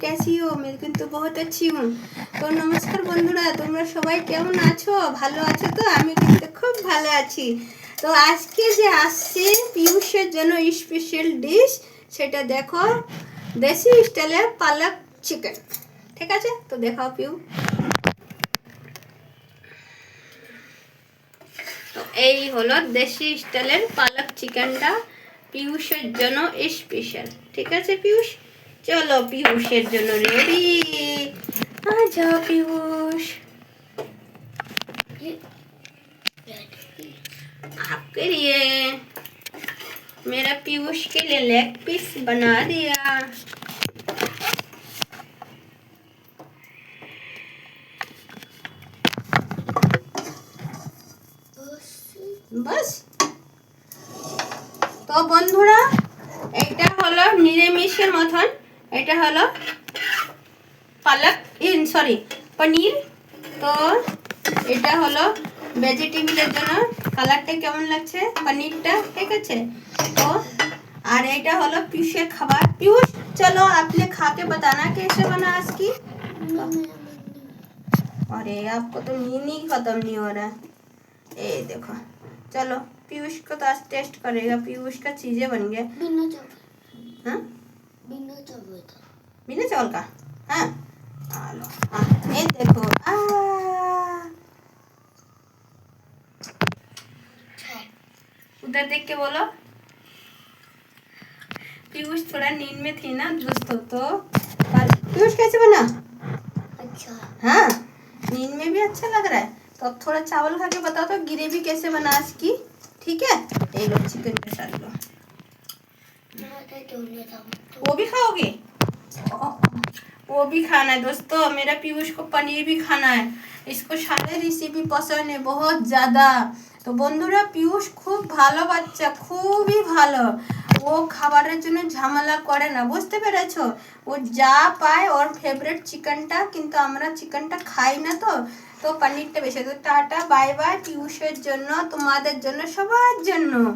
कैसी हो? मैं কিন্তু बहुत अच्छी हूँ। তো নমস্কার বন্ধুরা, তোমরা সবাই কেমন আছো? ভালো আছো তো? আমি কিন্তু খুব ভালো আছি। তো আজকে যে আসছে পিয়ুষের জন্য স্পেশাল ডিশ, সেটা দেখো, দেশি স্টাইলের পালক চিকেন। ঠিক আছে, তো দেখাও পিউ। তো এই হলো দেশি স্টাইলের পালক চিকেনটা পিয়ুষের জন্য স্পেশাল। ঠিক আছে পিয়ুষ, চলো पीयूषের জন্য রেডি। आ जाओ पीयूष, आपके लिए मेरा पीयूष के लिए लेग पीस बना दिया। बस তো বন্ধুরা, এটা হলো নিরামিষের মতন, এটা হলো পালক সরি পনির। তো এটা হলো ভেজিটেবলের জন্য। কালারটা কেমন লাগছে পনিরটা? ঠিক আছে। তো আর এটা হলো পিউষের খাবার। পিयूष चलो आपने खा के बताना कैसे बना आज की। अरे आपको तो नींद ही खत्म नहीं हो रहा है। ये देखो, चलो पीयूष को तो आज टेस्ट करेगा। पीयूष का चीजें बन गया। बिना चावल का। हाँ लो, ये देखो। उधर देख के बोलो। पीयूष थोड़ा नींद में थी ना दोस्तों, तो पीयूष कैसे बना? अच्छा। हाँ, नींद में भी अच्छा लग रहा है। तो अब थोड़ा चावल खा के बताओ तो ग्रेवी कैसे बना आज की। ठीक है, ये लो चिकन के साथ लो। वो भी खाओगे? वो भी खाना है दोस्तों। मेरा पीयूष को पनीर भी खाना है। इसको सारे रेसिपी पसंद है बहुत ज़्यादा। তো বন্ধুরা, পিয়ুষ খুব ভালো বাচ্চা, খুবই ভালো। ও খাবারের জন্য ঝামেলা করে না, বুঝতে পেরেছো? ও যা পায়, ওর ফেভারিট চিকেনটা, কিন্তু আমরা চিকেনটা খাই না। তো তো পনিরটা বেশি। তো টাটা বাই বাই পিয়ুষের জন্য, তোমাদের জন্য, সবার জন্য।